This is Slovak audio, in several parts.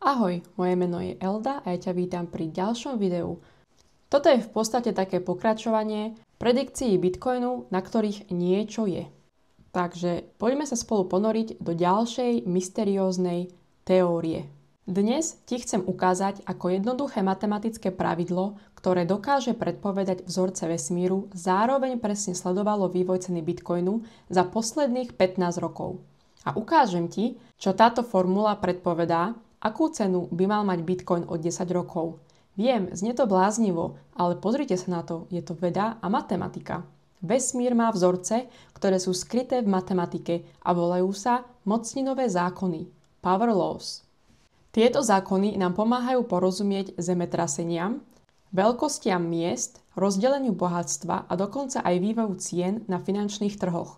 Ahoj, moje meno je Elda a ja ťa vítam pri ďalšom videu. Toto je v podstate také pokračovanie predikcií Bitcoinu, na ktorých niečo je. Takže poďme sa spolu ponoriť do ďalšej mysterióznej teórie. Dnes ti chcem ukázať, ako jednoduché matematické pravidlo, ktoré dokáže predpovedať vzorce vesmíru, zároveň presne sledovalo vývoj ceny Bitcoinu za posledných 15 rokov. A ukážem ti, čo táto formula predpovedá, akú cenu by mal mať Bitcoin o 10 rokov. Viem, znie to bláznivo, ale pozrite sa na to, je to veda a matematika. Vesmír má vzorce, ktoré sú skryté v matematike a volajú sa mocninové zákony, power laws. Tieto zákony nám pomáhajú porozumieť zemetraseniam, veľkostiam miest, rozdeleniu bohatstva a dokonca aj vývoju cien na finančných trhoch.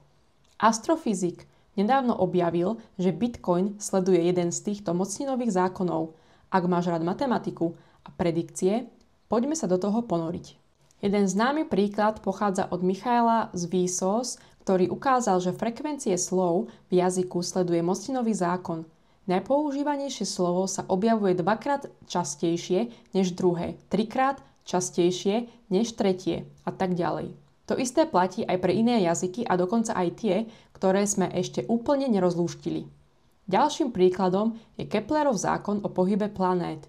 Astrofyzik nedávno objavil, že Bitcoin sleduje jeden z týchto mocninových zákonov. Ak máš rád matematiku a predikcie, poďme sa do toho ponoriť. Jeden známy príklad pochádza od Michaela z Vsauce, ktorý ukázal, že frekvencie slov v jazyku sleduje mocninový zákon. Najpoužívanejšie slovo sa objavuje dvakrát častejšie než druhé, trikrát častejšie než tretie a tak ďalej. To isté platí aj pre iné jazyky a dokonca aj tie, ktoré sme ešte úplne nerozlúštili. Ďalším príkladom je Keplerov zákon o pohybe planét.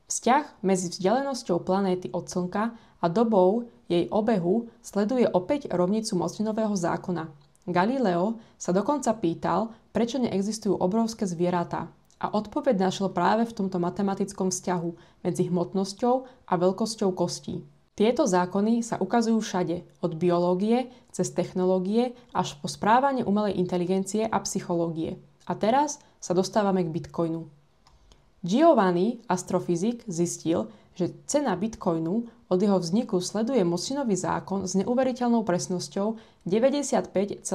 Vzťah medzi vzdialenosťou planéty od Slnka a dobou jej obehu sleduje opäť rovnicu mocninového zákona. Galileo sa dokonca pýtal, prečo neexistujú obrovské zvieratá. A odpoveď našiel práve v tomto matematickom vzťahu medzi hmotnosťou a veľkosťou kostí. Tieto zákony sa ukazujú všade, od biológie cez technológie až po správanie umelej inteligencie a psychológie. A teraz sa dostávame k Bitcoinu. Giovanni, astrofyzik, zistil, že cena Bitcoinu od jeho vzniku sleduje mocninový zákon s neuveriteľnou presnosťou 95,3%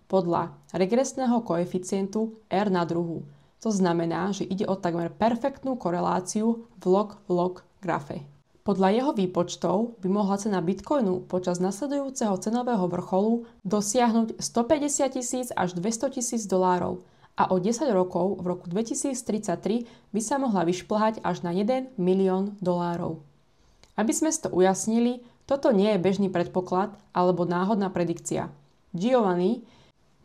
podľa regresného koeficientu R na druhu. To znamená, že ide o takmer perfektnú koreláciu v log-log grafe. Podľa jeho výpočtov by mohla cena Bitcoinu počas nasledujúceho cenového vrcholu dosiahnuť 150 000 až 200 000 dolárov a o 10 rokov, v roku 2033, by sa mohla vyšplhať až na 1 milión dolárov. Aby sme si to ujasnili, toto nie je bežný predpoklad alebo náhodná predikcia. Giovanni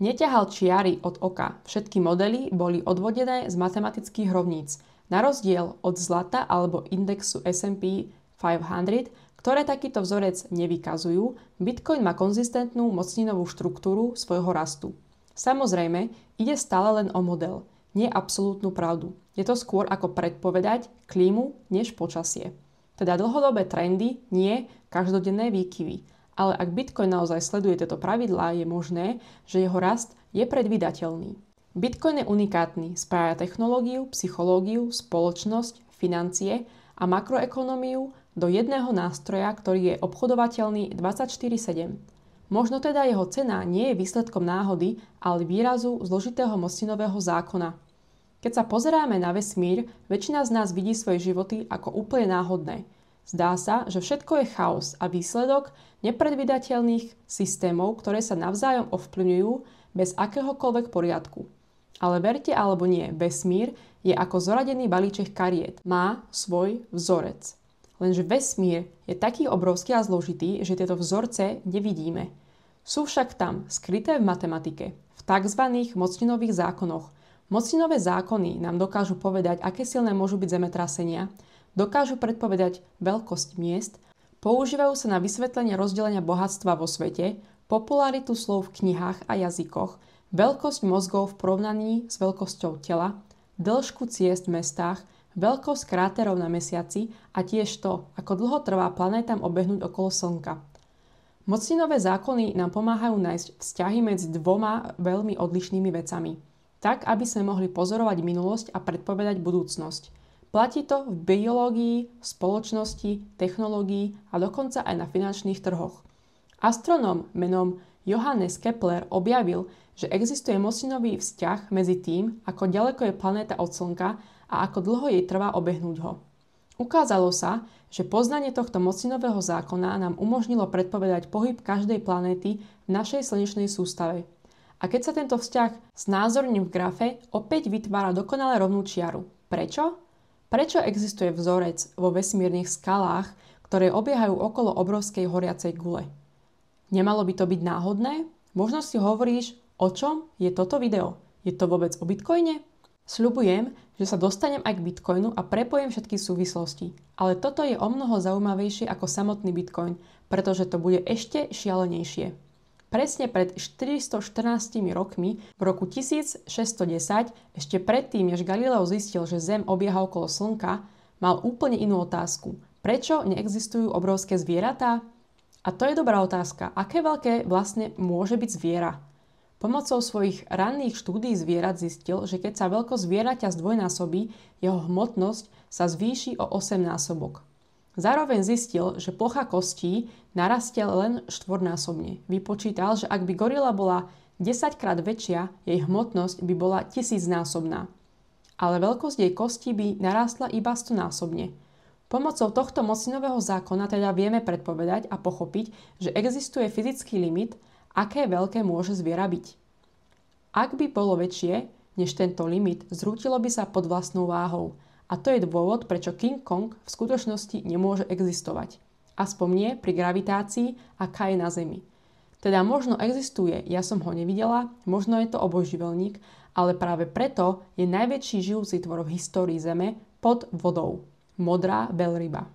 neťahal čiary od oka. Všetky modely boli odvodené z matematických rovníc. Na rozdiel od zlata alebo indexu S&P 500, ktoré takýto vzorec nevykazujú, Bitcoin má konzistentnú mocninovú štruktúru svojho rastu. Samozrejme, ide stále len o model, nie absolútnu pravdu. Je to skôr ako predpovedať klímu než počasie. Teda dlhodobé trendy, nie každodenné výkyvy. Ale ak Bitcoin naozaj sleduje tieto pravidlá, je možné, že jeho rast je predvídateľný. Bitcoin je unikátny, spája technológiu, psychológiu, spoločnosť, financie a makroekonómiu do jedného nástroja, ktorý je obchodovateľný 24/7. Možno teda jeho cena nie je výsledkom náhody, ale výrazu zložitého mocninového zákona. Keď sa pozeráme na vesmír, väčšina z nás vidí svoje životy ako úplne náhodné. Zdá sa, že všetko je chaos a výsledok nepredvídateľných systémov, ktoré sa navzájom ovplyvňujú bez akéhokoľvek poriadku. Ale verte alebo nie, vesmír je ako zoradený balíček kariet. Má svoj vzorec. Lenže vesmír je taký obrovský a zložitý, že tieto vzorce nevidíme. Sú však tam, skryté v matematike, v tzv. Mocninových zákonoch. Mocninové zákony nám dokážu povedať, aké silné môžu byť zemetrasenia, dokážu predpovedať veľkosť miest, používajú sa na vysvetlenie rozdelenia bohatstva vo svete, popularitu slov v knihách a jazykoch, veľkosť mozgov v porovnaní s veľkosťou tela, dĺžku ciest v mestách, veľkosť kráterov na mesiaci a tiež to, ako dlho trvá planétam obehnúť okolo Slnka. Mocninové zákony nám pomáhajú nájsť vzťahy medzi dvoma veľmi odlišnými vecami, tak aby sme mohli pozorovať minulosť a predpovedať budúcnosť. Platí to v biológii, spoločnosti, technológii a dokonca aj na finančných trhoch. Astronóm menom Johannes Kepler objavil, že existuje mocninový vzťah medzi tým, ako ďaleko je planéta od Slnka a ako dlho jej trvá obehnúť ho. Ukázalo sa, že poznanie tohto mocninového zákona nám umožnilo predpovedať pohyb každej planéty v našej slnečnej sústave. A keď sa tento vzťah znázorní v grafe, opäť vytvára dokonale rovnú čiaru. Prečo? Prečo existuje vzorec vo vesmírnych skalách, ktoré obiehajú okolo obrovskej horiacej gule? Nemalo by to byť náhodné? Možno si hovoríš, o čom je toto video? Je to vôbec o Bitcoine? Sľubujem, že sa dostanem aj k Bitcoinu a prepojím všetky súvislosti. Ale toto je omnoho zaujímavejšie ako samotný Bitcoin, pretože to bude ešte šialenejšie. Presne pred 414 rokmi, v roku 1610, ešte predtým, než Galileo zistil, že Zem obieha okolo Slnka, mal úplne inú otázku. Prečo neexistujú obrovské zvieratá? A to je dobrá otázka. Aké veľké vlastne môže byť zviera? Pomocou svojich ranných štúdií zvierat zistil, že keď sa veľkosť zvieraťa zdvojnásobí, jeho hmotnosť sa zvýši o 8-násobok. Zároveň zistil, že plocha kostí narastie len 4-násobne. Vypočítal, že ak by gorila bola 10-krát väčšia, jej hmotnosť by bola 1000-násobná. Ale veľkosť jej kostí by narástla iba 100-násobne. Pomocou tohto mocinového zákona teda vieme predpovedať a pochopiť, že existuje fyzický limit, aké veľké môže zviera byť. Ak by bolo väčšie než tento limit, zrútilo by sa pod vlastnou váhou. A to je dôvod, prečo King Kong v skutočnosti nemôže existovať. Aspoň nie pri gravitácii, aká je na Zemi. Teda možno existuje, ja som ho nevidela, možno je to obojživelník, ale práve preto je najväčší žijúci tvor v histórii Zeme pod vodou. Modrá veľryba.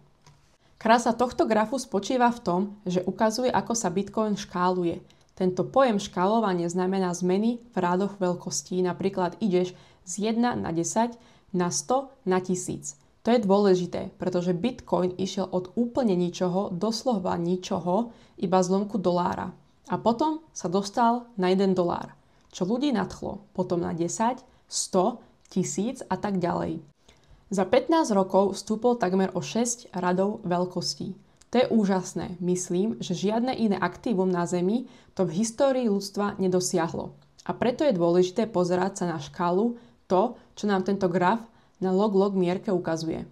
Krása tohto grafu spočíva v tom, že ukazuje, ako sa Bitcoin škáluje. Tento pojem škálovanie znamená zmeny v rádoch veľkostí. Napríklad ideš z 1 na 10 na 100 na 1000. To je dôležité, pretože Bitcoin išiel od úplne ničoho, doslova ničoho, iba zlomku dolára. A potom sa dostal na $1, čo ľudí nadchlo. Potom na 10, 100, 1000 a tak ďalej. Za 15 rokov vstúpol takmer o 6 radov veľkostí. To je úžasné. Myslím, že žiadne iné aktívum na Zemi to v histórii ľudstva nedosiahlo. A preto je dôležité pozerať sa na škálu, to, čo nám tento graf na log-log mierke ukazuje.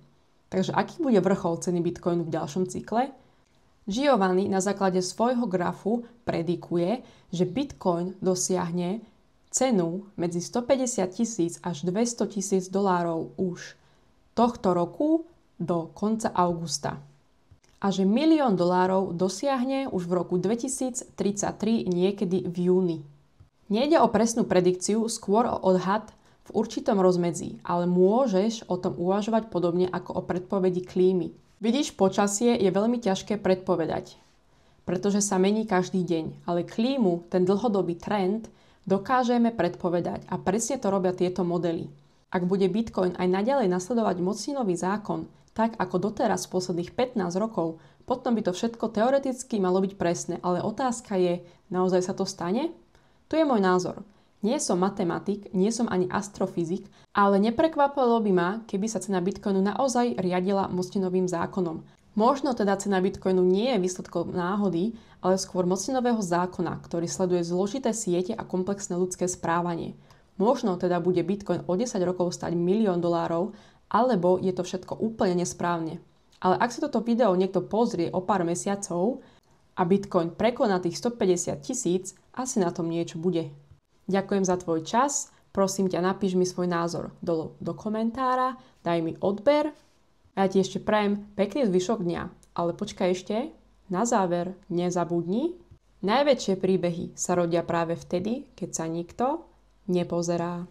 Takže aký bude vrchol ceny Bitcoinu v ďalšom cykle? Giovanni na základe svojho grafu predikuje, že Bitcoin dosiahne cenu medzi 150 000 až 200 000 dolárov už tohto roku do konca augusta. A že $1 000 000 dosiahne už v roku 2033 niekedy v júni. Nejde o presnú predikciu, skôr o odhad v určitom rozmedzí, ale môžeš o tom uvažovať podobne ako o predpovedi klímy. Vidíš, počasie je veľmi ťažké predpovedať, pretože sa mení každý deň, ale klímu, ten dlhodobý trend, dokážeme predpovedať a presne to robia tieto modely. Ak bude Bitcoin aj naďalej nasledovať mocinový zákon, tak ako doteraz v posledných 15 rokov, potom by to všetko teoreticky malo byť presné, ale otázka je, naozaj sa to stane? Tu je môj názor. Nie som matematik, nie som ani astrofyzik, ale neprekvapilo by ma, keby sa cena Bitcoinu naozaj riadila mocinovým zákonom. Možno teda cena Bitcoinu nie je výsledkom náhody, ale skôr mocinového zákona, ktorý sleduje zložité siete a komplexné ľudské správanie. Možno teda bude Bitcoin o 10 rokov stať $1 000 000, alebo je to všetko úplne nesprávne. Ale ak si toto video niekto pozrie o pár mesiacov a Bitcoin prekoná tých 150 000, asi na tom niečo bude. Ďakujem za tvoj čas, prosím ťa, napíš mi svoj názor do komentára, daj mi odber a ja ti ešte prajem pekný zvyšok dňa. Ale počkaj ešte, na záver nezabudni, najväčšie príbehy sa rodia práve vtedy, keď sa nikto nepozerá.